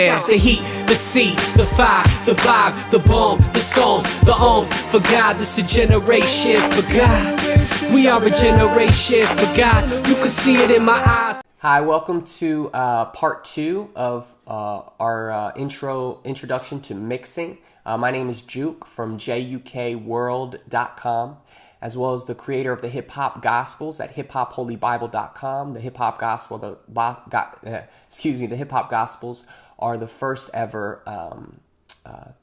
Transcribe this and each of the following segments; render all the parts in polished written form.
The heat, the C, the fire, the vibe, the bomb, the songs, the ohms. For God, this a generation. For God, we are a generation. For God, you can see it in my eyes. Hi, welcome to part 2 of our introduction to mixing. My name is Juke from jukworld.com, as well as the creator of the Hip Hop Gospels at hiphopholybible.com. The Hip Hop Gospel, the Hip Hop Gospels are the first ever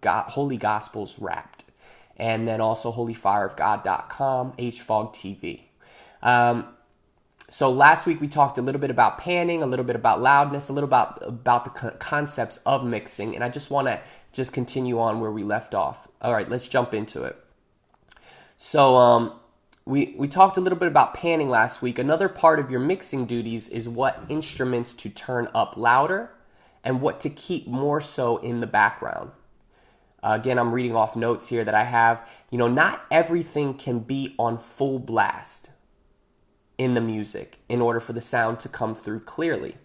Holy Gospels wrapped, and then also holyfireofgod.com, HFOG TV. So last week we talked a little bit about panning, a little bit about loudness, a little about the concepts of mixing, and I just want to continue on where we left off. All right, let's jump into it. So we talked a little bit about panning last week. Another part of your mixing duties is what instruments to turn up louder and what to keep more so in the background. Again, I'm reading off notes here that I have. Not everything can be on full blast in the music in order for the sound to come through clearly.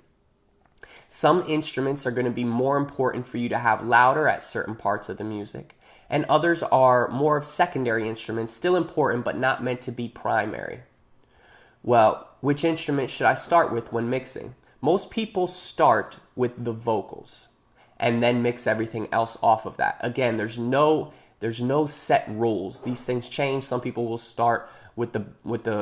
Some instruments are going to be more important for you to have louder at certain parts of the music, and others are more of secondary instruments, still important but not meant to be primary. Well, which instrument should I start with when mixing? Most people start with the vocals and then mix everything else off of that. Again, there's no set rules. These things change. Some people will start with the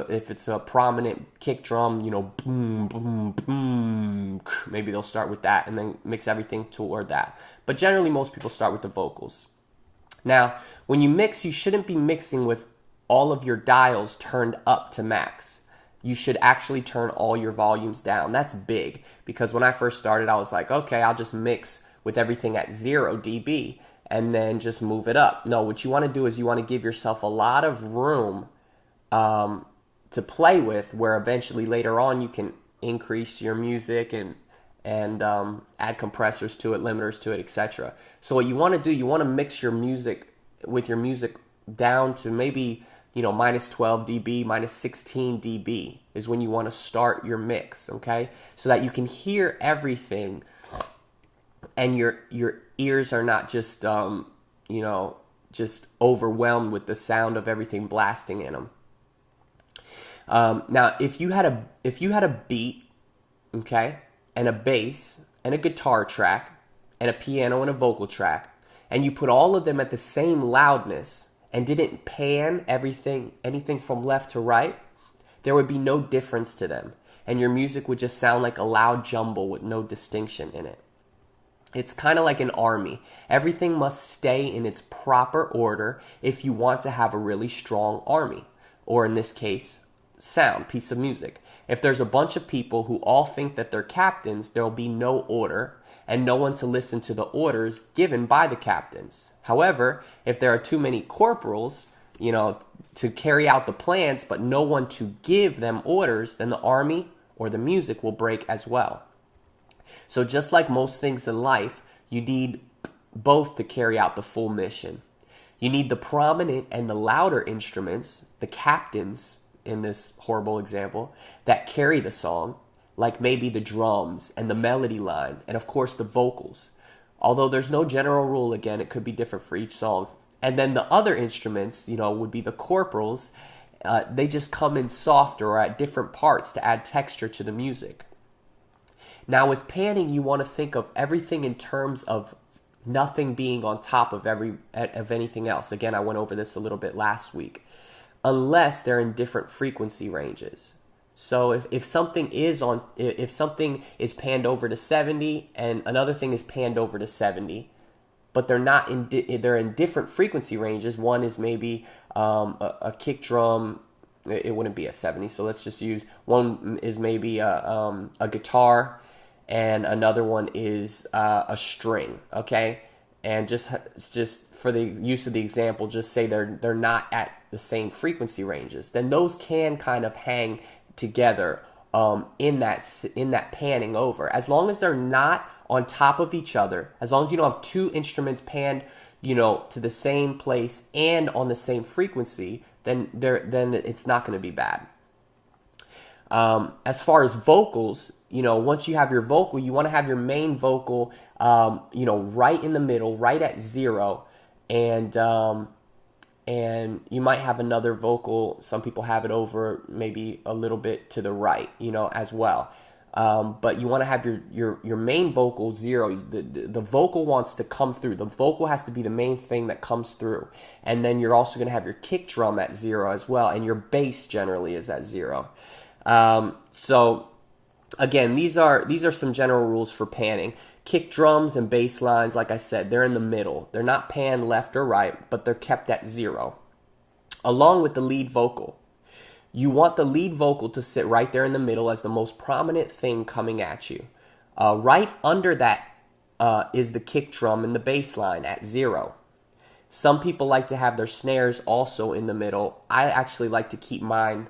if it's a prominent kick drum, boom, boom, boom, maybe they'll start with that and then mix everything toward that. But generally, most people start with the vocals. Now, when you mix, you shouldn't be mixing with all of your dials turned up to max. You should actually turn all your volumes down. That's big, because when I first started, I was like, okay, I'll just mix with everything at 0 dB and then just move it up. No, what you want to do is you want to give yourself a lot of room to play with, where eventually later on you can increase your music and add compressors to it, limiters to it, etc. So what you want to do, you want to mix your music down to maybe minus 12 dB, minus 16 dB is when you want to start your mix, okay? So that you can hear everything and your ears are not just just overwhelmed with the sound of everything blasting in them. Now, if you had a beat, okay, and a bass and a guitar track and a piano and a vocal track, and you put all of them at the same loudness and didn't pan anything from left to right, there would be no difference to them, and your music would just sound like a loud jumble with no distinction in it. It's kind of like an army. Everything must stay in its proper order if you want to have a really strong army, or in this case, piece of music. If there's a bunch of people who all think that they're captains, there will be no order and no one to listen to the orders given by the captains. However, if there are too many corporals, to carry out the plans, but no one to give them orders, then the army or the music will break as well. So just like most things in life, you need both to carry out the full mission. You need the prominent and the louder instruments, the captains in this horrible example, that carry the song, like maybe the drums and the melody line, and of course the vocals. Although there's no general rule, again, it could be different for each song. And then the other instruments, would be the corporals. They just come in softer or at different parts to add texture to the music. Now with panning, you want to think of everything in terms of nothing being on top of anything else. Again, I went over this a little bit last week. Unless they're in different frequency ranges. So if something is panned over to 70 and another thing is panned over to 70, but they're in different frequency ranges. One is maybe a kick drum. It wouldn't be a 70, so let's just use one is maybe a guitar, and another one is a string. Okay, and just for the use of the example, just say they're not at the same frequency ranges. Then those can kind of hang together in that panning over. As long as they're not on top of each other, as long as you don't have two instruments panned, to the same place and on the same frequency, then it's not going to be bad. As far as vocals, once you have your vocal, you want to have your main vocal, right in the middle, right at 0. And you might have another vocal. Some people have it over maybe a little bit to the right, as well. But you want to have your main vocal 0. The vocal wants to come through. The vocal has to be the main thing that comes through. And then you're also going to have your kick drum at 0 as well. And your bass generally is at 0. So again, these are some general rules for panning. Kick drums and bass lines, like I said, they're in the middle. They're not panned left or right, but they're kept at 0. Along with the lead vocal. You want the lead vocal to sit right there in the middle as the most prominent thing coming at you. Right under that is the kick drum and the bass line at 0. Some people like to have their snares also in the middle. I actually like to keep mine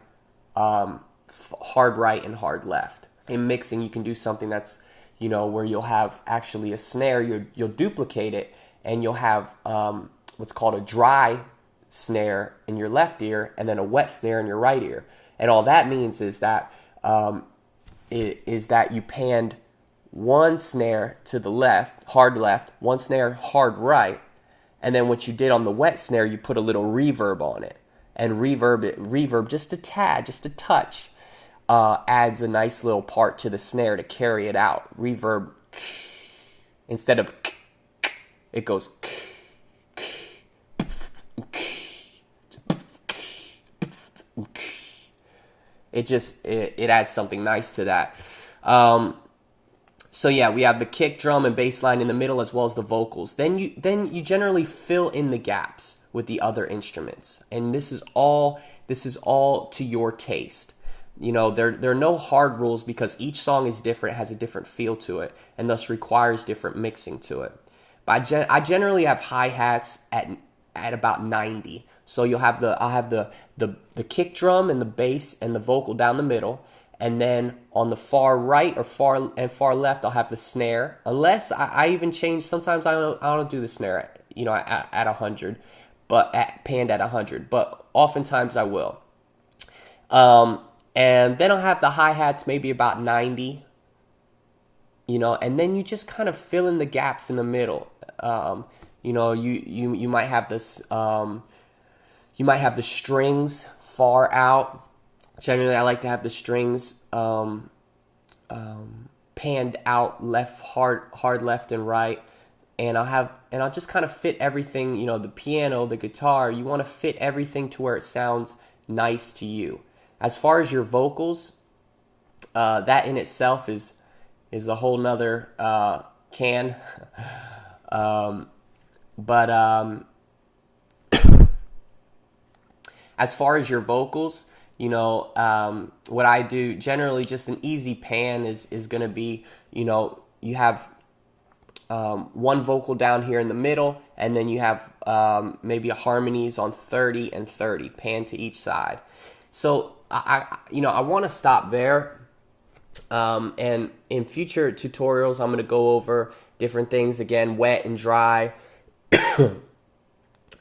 hard right and hard left. In mixing, you can do something that's, where you'll have actually a snare, you'll duplicate it, and you'll have what's called a dry snare in your left ear and then a wet snare in your right ear. And all that means is that you panned one snare to the left, one snare hard right, and then what you did on the wet snare, you put a little reverb on it. And reverb just a tad, just a touch, adds a nice little part to the snare to carry it out. Reverb, instead of it goes. It adds something nice to that. So yeah, we have the kick drum and bass line in the middle as well as the vocals. Then you generally fill in the gaps with the other instruments, and this is all to your taste. There are no hard rules because each song is different, has a different feel to it, and thus requires different mixing to it. But I generally have hi-hats at about 90. So I'll have the kick drum and the bass and the vocal down the middle, and then on the far right or far left I'll have the snare. Unless I even change. Sometimes I don't do the snare at 100, but panned at 100. But oftentimes I will. And then I'll have the hi-hats maybe about 90. And then you just kind of fill in the gaps in the middle. You might have this. You might have the strings far out. Generally, I like to have the strings panned out hard left and right, and I'll just kind of fit everything. The piano, the guitar. You want to fit everything to where it sounds nice to you. As far as your vocals, that in itself is a whole nother can. As far as your vocals, what I do generally, just an easy pan is going to be, you have one vocal down here in the middle, and then you have maybe a harmonies on 30 and 30, pan to each side. So I want to stop there. And in future tutorials, I'm going to go over different things, again, wet and dry,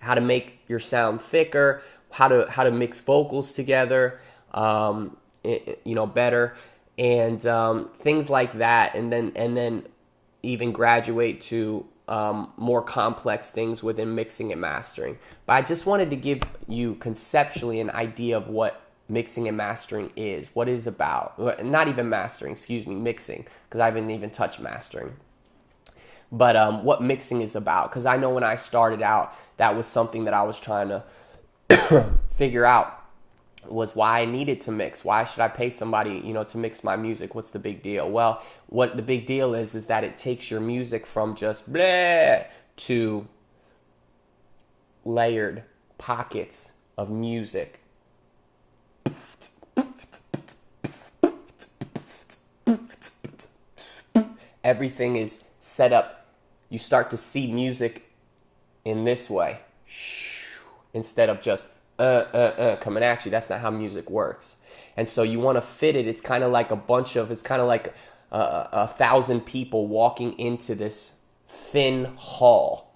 how to make your sound thicker, how to mix vocals together, better, and things like that, and then even graduate to more complex things within mixing and mastering. But I just wanted to give you conceptually an idea of what mixing and mastering is, what it is about. Not even mastering, mixing, because I haven't even touched mastering. But what mixing is about, because I know when I started out, that was something that I was trying to figure out, was why I needed to mix. Why should I pay somebody, to mix my music? What's the big deal? Well, what the big deal is that it takes your music from just bleh to layered pockets of music. Everything is set up. You start to see music in this way, instead of just coming at you. That's not how music works. And so you want to fit it. It's kind of like a 1,000 people walking into this thin hall.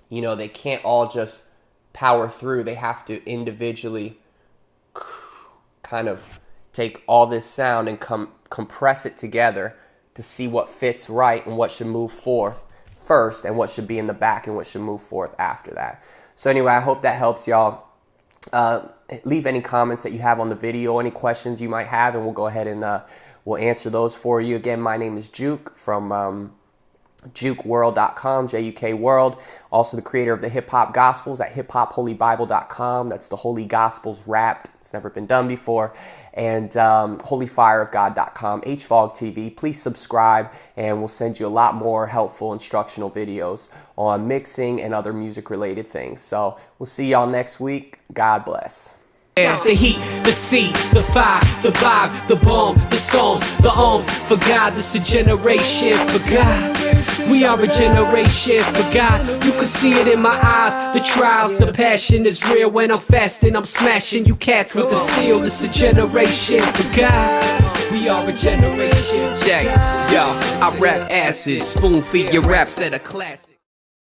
They can't all just power through. They have to individually kind of take all this sound and compress it together to see what fits right and what should move forth first and what should be in the back and what should move forth after that. So anyway, I hope that helps y'all. Leave any comments that you have on the video, any questions you might have, and we'll go ahead and we'll answer those for you. Again, my name is Juke from JukeWorld.com, J-U-K World. Also the creator of the Hip Hop Gospels at hiphopholybible.com. That's the Holy Gospels wrapped. It's never been done before. And holyfireofgod.com, HFOG TV. Please subscribe, and we'll send you a lot more helpful instructional videos on mixing and other music-related things. So we'll see y'all next week. God bless. The heat, the C, the fire, the vibe, the bomb, the songs, the ohms. For God, this a generation. For God, we are a generation. For God, you can see it in my eyes. The trials, the passion is real. When I'm fasting, I'm smashing you cats with the seal. This a generation. For God, we are a generation. Check, yo, I rap acid, spoon feed your raps that are classic.